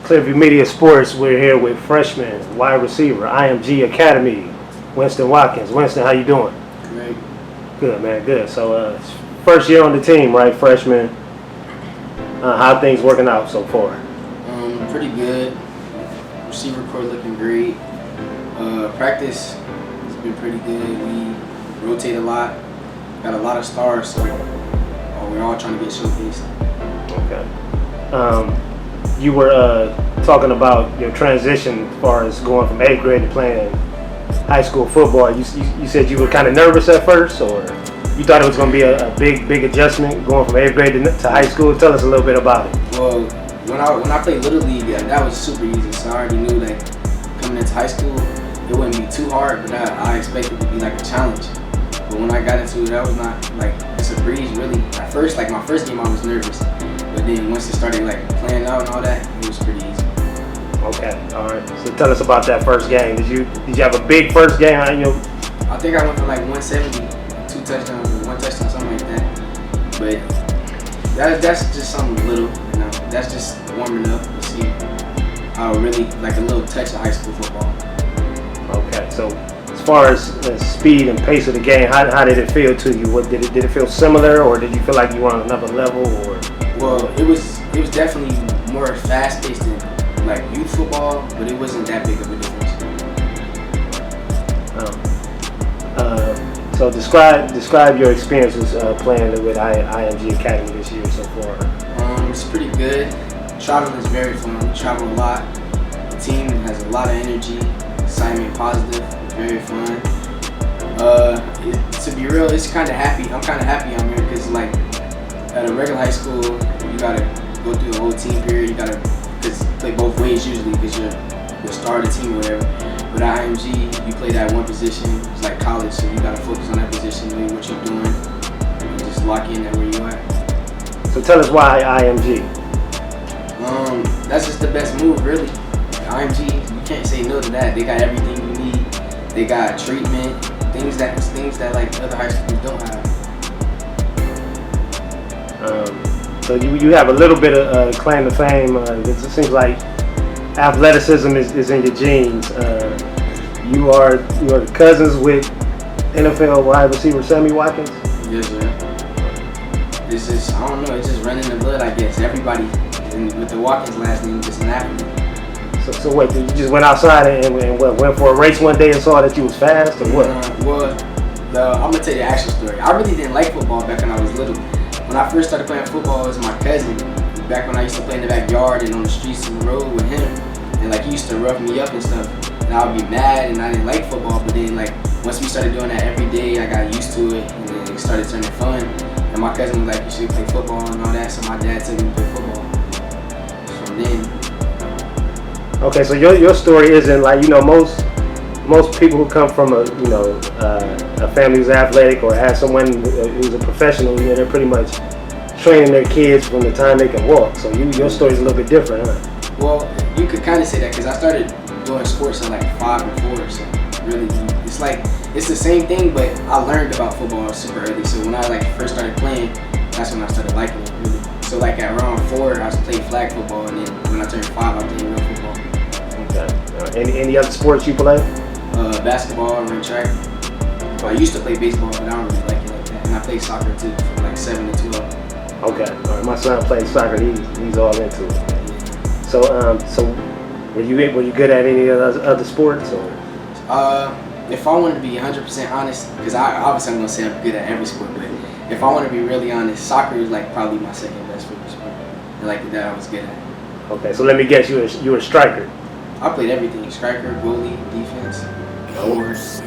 Clearview Media Sports. We're here with freshman wide receiver, IMG Academy, Winston Watkins. Winston, how you doing? Great. Good, man. Good. So, first year on the team, right? Freshman. How things working out so far? Pretty good. Receiver core looking great. Practice has been pretty good. We rotate a lot. Got a lot of stars, so we're all trying to get showcased. Okay. You were talking about your transition as far as going from 8th grade to playing high school football. You said you were kind of nervous at first, or you thought it was going to be a big adjustment going from 8th grade to high school? Tell us a little bit about it. Well, when I played Little League, that was super easy. So I already knew that coming into high school, it wouldn't be too hard, but I expected it to be like a challenge. But when I got into it, that was not like it's a breeze really. At first, like my first game, I was nervous, but then once it started like playing out and all that, it was pretty easy. Okay, all right. So tell us about that first game. Did you have a big first game? I think I went for like 170, 2 touchdowns, 1 touchdown, something like that. But that's just something little, you know. That's just warming up to see how really like a little touch of high school football. Okay, so as far as the speed and pace of the game, how did it feel to you? Did it feel similar, or did you feel like you were on another level? Or well, it was definitely more fast paced than like youth football, but it wasn't that big of a difference. So describe your experiences playing with IMG Academy this year so far. It's pretty good. Traveling is very fun. We travel a lot. The team has a lot of energy, excitement, positive. It's very fun. To be real, it's kind of happy. I'm kind of happy I'm here because like at a regular high school, you gotta go through the whole team period. You gotta play both ways usually because you're star of the team or whatever. But at IMG, you play that one position. It's like college, so you gotta focus on that position, know what you're doing, and just lock in at where you at. So tell us why IMG. That's just the best move, really. IMG, you can't say no to that. They got everything you need. They got treatment, things that like other high schools don't have. So you have a little bit of claim to fame. It seems like athleticism is in your genes. You are cousins with NFL wide receiver Sammy Watkins? Yes, sir. It's just, I don't know, it's just running the blood, I guess. Everybody with the Watkins last name just an athlete. So what, you just went outside and went for a race one day and saw that you was fast, or what? I'm going to tell you the actual story. I really didn't like football back when I was little. When I first started playing football, it was my cousin. Back when I used to play in the backyard and on the streets and the road with him. And like he used to rough me up and stuff. And I would be mad and I didn't like football. But then like once we started doing that every day, I got used to it and then it started turning fun. And my cousin was like, you should play football and all that. So my dad took me to play football. From then. Okay, so your story isn't like, most people who come from a family who's athletic or has someone who's a professional, they're pretty much training their kids from the time they can walk. So your story's a little bit different, huh? Well, you could kind of say that because I started doing sports at like 5 and 4. So really, it's the same thing, but I learned about football super early. So when I like first started playing, that's when I started liking it really. So like at around 4, I was playing flag football, and then when I turned 5, I played real football. Okay. Any other sports you play? Basketball, run track. Well, I used to play baseball, but I don't really like it like that. And I played soccer too, from like 7 to 12. Okay. All right. My son plays soccer. He's all into it. So were you good at any of those other sports, or? If I wanted to be 100% honest, because I'm gonna say I'm good at every sport, but if I want to be really honest, soccer is like probably my second best favorite sport. And like that, I was good at. Okay. So let me guess, you were a striker. I played everything: striker, goalie, defense, force.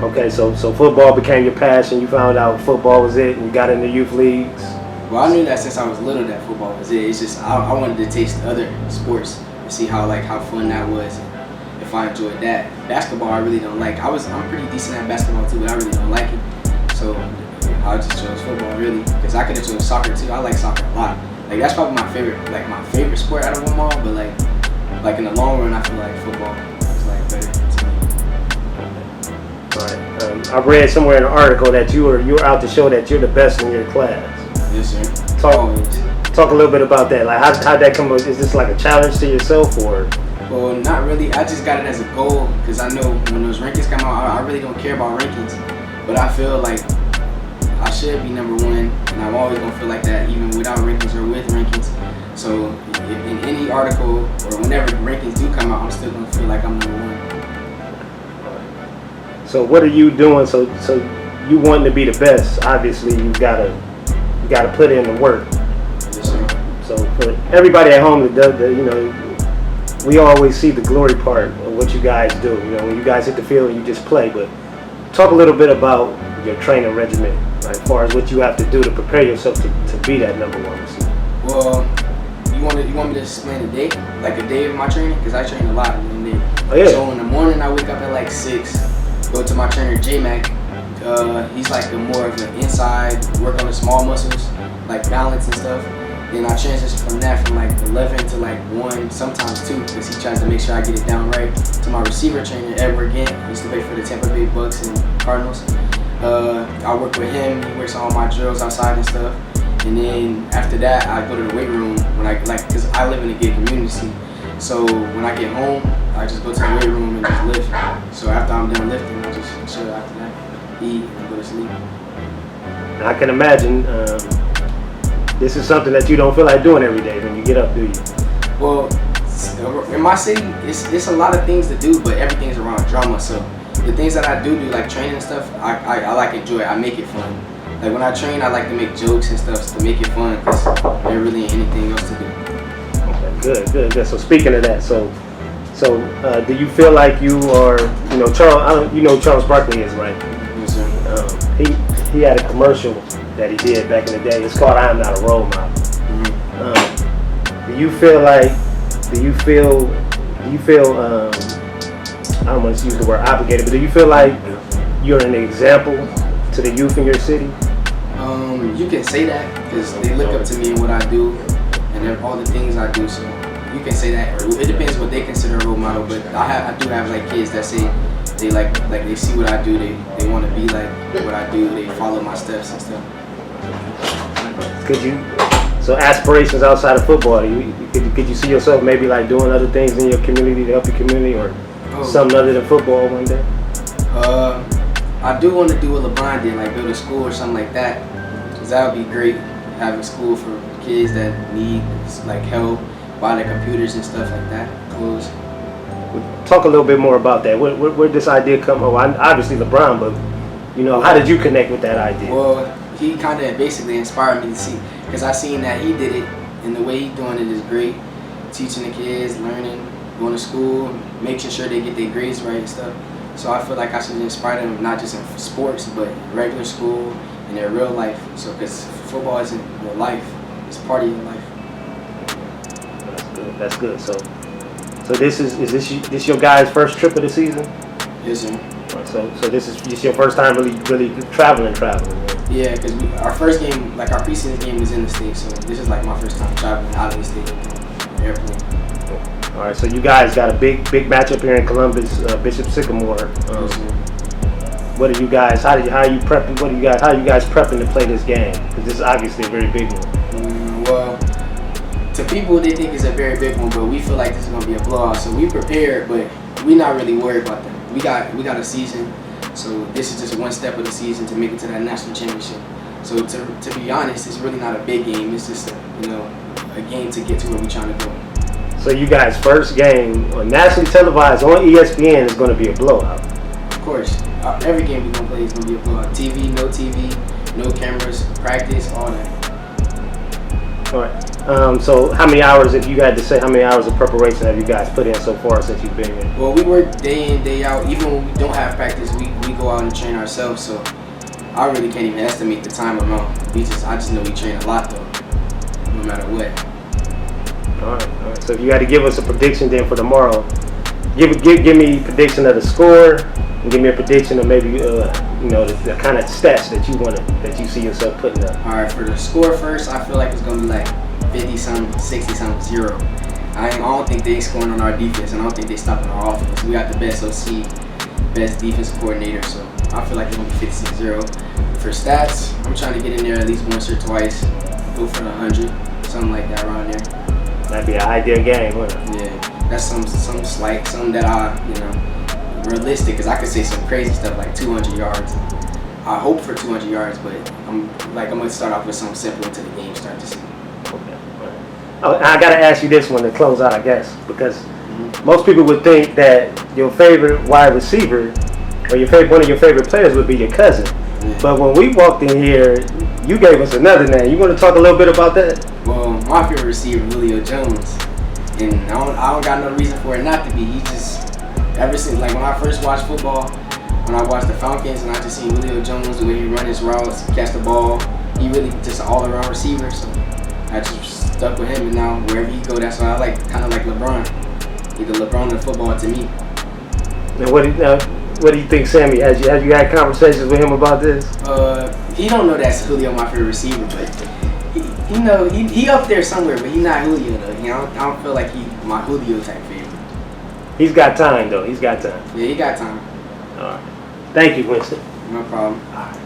Okay, so football became your passion. You found out football was it, and you got into youth leagues. Well, I knew that since I was little that football was it. It's just I wanted to taste other sports and see how fun that was, and if I enjoyed that. Basketball, I really don't like. I'm pretty decent at basketball too, but I really don't like it. So I just chose football really, because I could have chosen soccer too. I like soccer a lot. Like that's probably my favorite sport out of them all. But like in the long run, I feel like football is like better to me. Right. I read somewhere in an article that you were out to show that you're the best in your class. Yes, sir. Talk a little bit about that. Like, how'd that come? Is this like a challenge to yourself, or? Well, not really. I just got it as a goal because I know when those rankings come out, I really don't care about rankings. But I feel like I should be number one, and I'm always gonna feel like that, even without rankings or with rankings. So in any article or whenever rankings do come out, I'm still gonna feel like I'm number one. So what are you doing? So you wanting to be the best? Obviously, you gotta put in the work. Yes, sir. So for everybody at home that does the, you know, we always see the glory part of what you guys do. You know, when you guys hit the field and you just play. But talk a little bit about your training regimen, like, as far as what you have to do to prepare yourself to be that number one receiver. Well, you want me to explain a day, like a day of my training, because I train a lot in the day. Oh, yeah. So in the morning I wake up at like 6, go to my trainer J-Mac. He's like more of an inside, work on the small muscles, like balance and stuff. Then I transition from that from like 11 to like 1, sometimes 2, because he tries to make sure I get it down right. To my receiver trainer, Edward Gant. He used to play for the Tampa Bay Bucks and Cardinals. I work with him. He works on all my drills outside and stuff. And then after that, I go to the weight room because I live in a gated community. So when I get home, I just go to the weight room and just lift. So after I'm done lifting, I just chill after that, eat, and go to sleep. I can imagine this is something that you don't feel like doing every day when you get up, do you? Well, in my city, it's a lot of things to do, but everything's around drama. So the things that I do like training and stuff, I like enjoy it. I make it fun. Like when I train, I like to make jokes and stuff to make it fun because there really ain't anything else to do. Okay, good. So speaking of that, so do you feel like you are, you know, Charles? You know who Charles Barkley is, right? Yes, sir. He had a commercial that he did back in the day. It's called "I Am Not a Role Model." Mm-hmm. Do you feel? I don't want to use the word obligated, but do you feel like you're an example to the youth in your city? You can say that because they look up to me and what I do and all the things I do. So you can say that. It depends what they consider a role model. But I do have like kids that say they like they see what I do. They want to be like what I do. They follow my steps and stuff. So aspirations outside of football, could you see yourself maybe like doing other things in your community to help your community, or something other than football one day? I do want to do what LeBron did, like build a school or something like that, because that would be great, having school for kids that need like help, buy their computers and stuff like that, clothes. Talk a little bit more about that. Where did this idea come? Oh, obviously LeBron, but you know, how did you connect with that idea? Well, he kind of basically inspired me to see, because I seen that he did it, and the way he's doing it is great, teaching the kids, learning, going to school, making sure they get their grades right and stuff. So I feel like I should inspire them not just in sports, but regular school and their real life. So because football isn't your life, it's part of your life. That's good. So this is this your guys' first trip of the season? Yes, sir. So this is your first time really traveling. Yeah, because our first game, like our preseason game, was in the States. So this is like my first time traveling out of the state, airplane. All right, so you guys got a big matchup here in Columbus, Bishop Sycamore. What are you guys? How are you prepping? How are you guys prepping to play this game? Because this is obviously a very big one. Well, to people they think it's a very big one, but we feel like this is gonna be a blowout. So we prepared, but we're not really worried about that. We got a season, so this is just one step of the season to make it to that national championship. So to be honest, it's really not a big game. It's just a game to get to where we're trying to go. So you guys' first game on nationally televised on ESPN is going to be a blowout. Of course, every game we're gonna play is gonna be a blowout. TV, no cameras, practice, all that. All right. So how many hours, if you had to say, how many hours of preparation have you guys put in so far since you've been here? Well, we work day in, day out. Even when we don't have practice, we go out and train ourselves. So I really can't even estimate the time amount. I just know we train a lot though, no matter what. All right. So if you had to give us a prediction then for tomorrow, give me a prediction of the score, and give me a prediction of maybe the kind of stats that you see yourself putting up. All right, for the score first, I feel like it's gonna be like 50-something, 60-something, 0. I don't think they scoring on our defense, and I don't think they stopping our offense. We got the best OC, best defense coordinator, so I feel like it's gonna be 56-0. For stats, I'm trying to get in there at least once or twice. Go for 100. something like that around there. That'd be an ideal game, wouldn't it? Yeah, that's something that realistic, because I could say some crazy stuff like 200 yards. I hope for 200 yards, but I'm gonna start off with something simple until the game starts to see. Okay. Oh, I gotta ask you this one to close out, I guess, because most people would think that your favorite wide receiver or one of your favorite players would be your cousin. Yeah. But when we walked in here, you gave us another name. You want to talk a little bit about that? Well, my favorite receiver, Julio Jones, and I don't got no reason for it not to be. He just, ever since, like when I first watched football, when I watched the Falcons and I just seen Julio Jones, the way he run his routes, catch the ball, he really just an all-around receiver. So I just stuck with him, and now wherever he go, that's why I like, kind of like LeBron. He's the LeBron of football to me. And what do you think, Sammy? Have you had conversations with him about this? He don't know that's Julio my favorite receiver, but he up there somewhere, but he not Julio though. You know, I don't feel like he my Julio type favorite. He's got time though. He's got time. Yeah, he got time. All right. Thank you, Winston. No problem. All right.